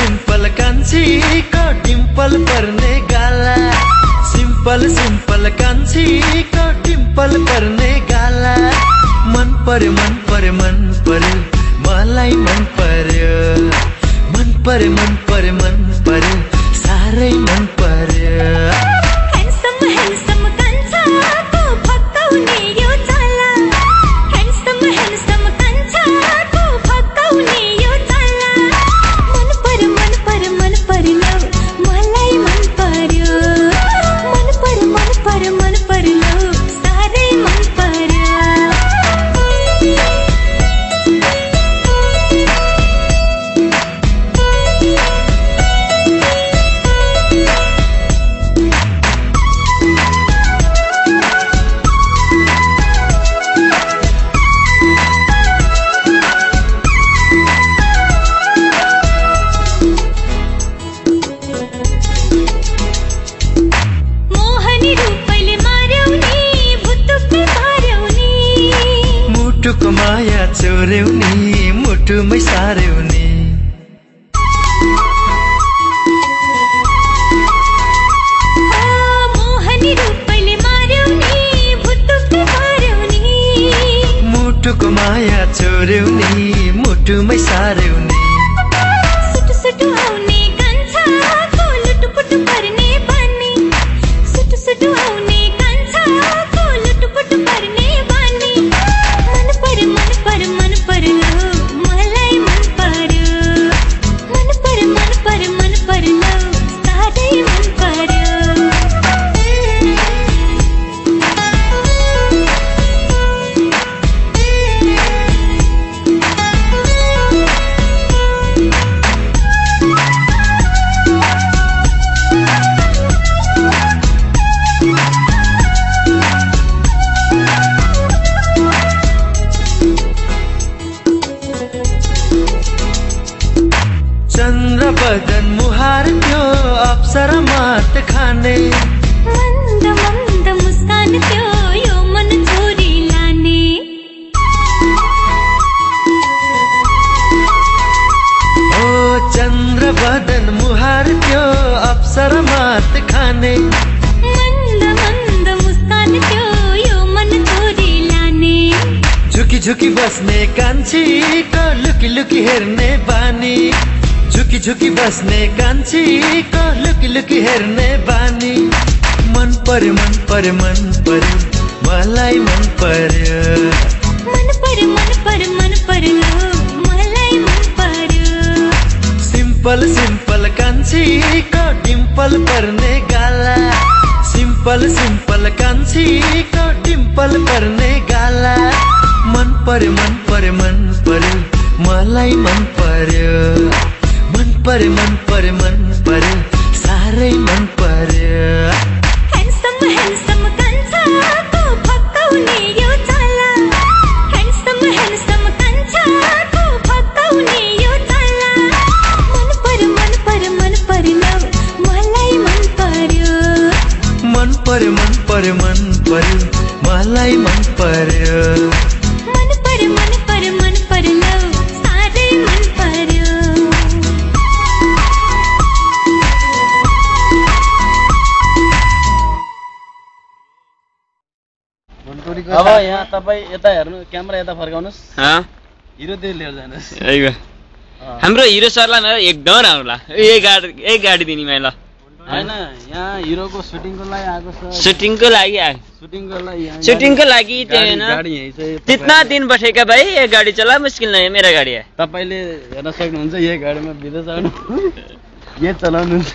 Simple कान्छीको Dimple पर्ने गाला simple simple कान्छीको Dimple पर्ने गाला मन पर्यो मन पर्यो मन पर्यो मलाई मन पर्यो मन पर्यो मन पर्यो मन पर्यो साह्रै मन पर्यो ह्यान्डसम ह्यान्डसम कान्छाको फकाउने यो चाला ह्यान्डसम ह्यान्डसम कान्छाको फकाउने यो चाला मन पर्यो मन पर्यो मन पर्यो मलाई मन पर्यो मन पर्यो मन पर्यो मन पर्यो साह्रै मन पर्यो मुटुको माया चोर्याउने मुटुमै सार्याउने मोहनी रूपैले मार्याउने भुतुक्कै पार्याउने मुटुको माया चोर्याउने मुटुमै सार्याउने सुटु सुटु आउने कान्छाको लुटुपुटु पर्ने बानी सुटु सुटु आउने कान्छाको लुटुपुटु पर्ने बानी मन पर्यो मन पर्यो मन पर्यो मलाई मन पर्यो मन पर्यो मन पर्यो मन पर्यो साह्रै मन पर्यो चन्द्र बदन मुहार त्यो अप्सरा मात खाने मन्द मन्द मुस्कान त्यो यो मन छोरी लाने ओ चन्द्र बदन मुहार त्यो अप्सरा मात खाने मन्द मन्द मुस्कान त्यो यो मन छोरी लाने झुकी झुकी बस्ने कान्छीको लुकी लुकी हेर्ने बानी झुकी झुकी बस्ने कान्छीको लुकी लुकी हेर्ने बानी मन पर्यो मन पर्यो मन पर्यो मलाई मन पर्यो मन पर्यो मन पर्यो मन पर्यो मलाई मन पर्यो सिंपल सिंपल कान्छीको डिम्पल पर्ने गाला सिंपल सिंपल कान्छीको डिम्पल पर्ने गाला मन पर्यो मन पर्यो मन पर्यो मलाई मन पर्यो मन पर्यो मन पर्यो मन पर्यो साह्रै मन पर्यो ह्यान्डसम ह्यान्डसम कान्छाको फकाउने यो चाला ह्यान्डसम ह्यान्डसम कान्छाको फकाउने यो चाला मन पर्यो मन पर्यो मन पर्यो मलाई मन पर्यो मन पर्यो मन पर्यो मन पर्यो मलाई मन पर्यो मन पर्यो मन पर्यो मन पर्यो साह्रै मन पर्यो अब यहाँ तपाईँ यता हेर्नु क्यामेरा यता फर्काउनुहोस् हिरो त्यो लिएर जानुहोस् हाम्रो हिरो सरलाई एकदम राम्रो ला एक गाडी दिने मैले होइन यहाँ हिरोको सुटिङको लागि आएको छ सुटिङको लागि आयो सुटिङको लागि गाडी कितना दिन बैठेगा भाई ये गाड़ी चला मुश्किल नहीं है मेरा गाड़ी है तपाईले हेर्न सक्नुहुन्छ यही गाडीमा विदेश आउनु ये चलाउनुहुन्छ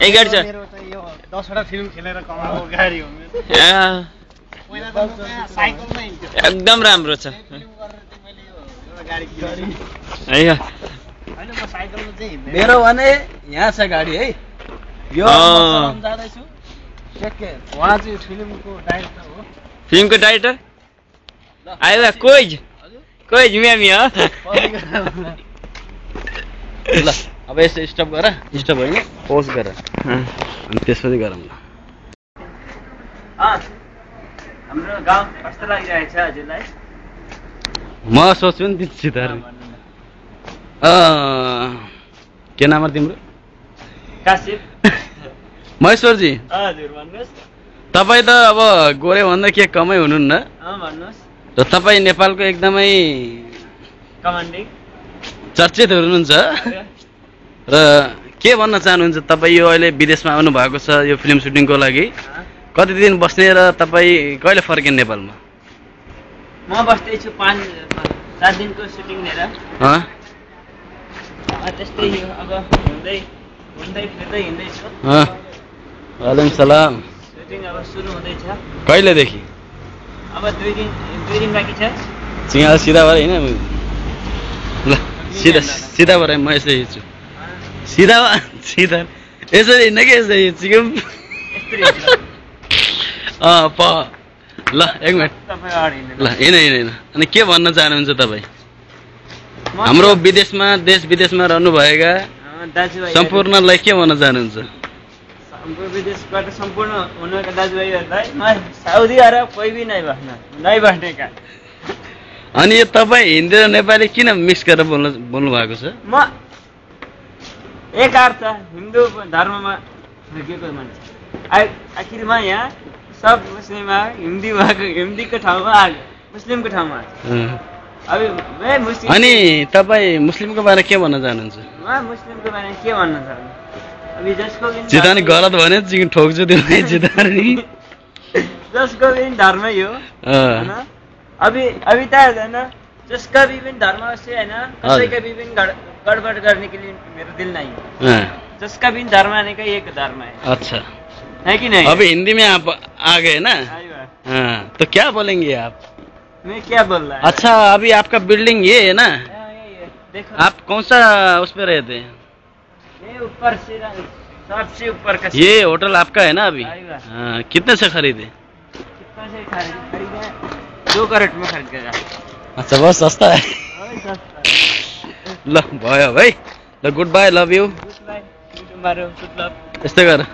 यही गाडी छ मेरो त यो 10 वटा फिल्म खेलेर कमाएको गाडी हो मेरो पहिला त साइकलमै हिँड्थ्यो एकदम राम्रो छ गाडी हैन म साइकलमा चाहिँ हिँड्दैन मेरो भने यहाँ छ गाडी है यो म जाँदै छु के उहाँ चाहिँ फिल्मको डाइरेक्टर हो फिल्मको डाइरेक्टर आयो कोइ मियामी हो ल अब यसो स्टप गर स्टप होइन पोज गर अनि त्यसपछि गरौँ ल हाम्रो गाउँ कस्तो लागिरहेको छ हजुरलाई म सोच्छु नि सिधार के नाम हो तिम्रो? कासिफ। महेश्वरजी हजुर भन्नुहोस्। तपाईँ त अब गोरे भन्दा के कमै हुनुहुन्न भन्नुहोस्। र तपाईँ नेपालको एकदमै कमान्डिङ चर्चित हुनुहुन्छ र के भन्न चाहनुहुन्छ? तपाईँ यो अहिले विदेशमा आउनु भएको छ यो फिल्म सुटिङको लागि, कति दिन बस्ने र तपाईँ कहिले फर्किने नेपालमा? म बस्दैछु 5-7 दिनको सुटिङ लिएर। त्यस्तै अब हुँदै फिर्दै हिँड्दैछु। वालेकुम सलाम। सुटिङ अब सुरु हुँदैछ। कहिलेदेखि? अब 2 दिन बाँकी छ। सिंह सिधा भएर हिँड ल, सिधा भएर म यसरी हिँड्छु। सिधा यसरी हिँड्न कि यसरी हिँड्छु प ल 1 मिनट ल हिँड। अनि के भन्न चाहनुहुन्छ तपाईँ? हाम्रो विदेशमा देश विदेशमा रहनुभएका दाजुभाइ सम्पूर्णलाई के भन्न चाहनुहुन्छ? विदेशबाट सम्पूर्ण हुनुका दाजुभाइहरूलाई म साउदी अरब कोही भी नै बस्ने का। अनि यो तपाईँ हिन्दी र नेपाली किन मिक्स गरेर बोल्नु भएको छ? म एक अर्थ हिन्दू धर्ममा हुर्केको मान्छे, आखिरमा यहाँ सब मुस्लिममा हिन्दीको ठाउँमा मुस्लिमको ठाउँमा। अनि तपाईँ मुस्लिमको बारे के भन्न चाहनुहुन्छ? म मुस्लिमको बारेमा के भन्न चाहन्छु? अभी जसको पनि जितानी गलत भने चिकन ठोक्छु तिमीलाई जितानी। जसको पनि धर्मै हो हैन, अभी त हैन जिसका भी धर्म से है ना, कसैका भी गड़बड़ करने के लिए मेरा दिल नहीं है। जिसका भी धर्म आने का एक धर्म है। अच्छा है कि नहीं? अभी हिंदी में आप आ गए ना? तो क्या बोलेंगे आप? मैं क्या बोल रहा है? अच्छा अभी आपका बिल्डिंग ये है ना? देखो आप कौन सा उस पे रहते हैं? ये ऊपर से सबसे ऊपर का। ये होटल आपका है ना अभी? हाँ, कितने से खरीदे? कितने से खरीदे? 2 करोड़ में खरीद गया। अच्छा बहुत सस्ता है। ल भयो भाइ, ल good by, love you. Good by, tomorrow, good lock. यस्तै गर।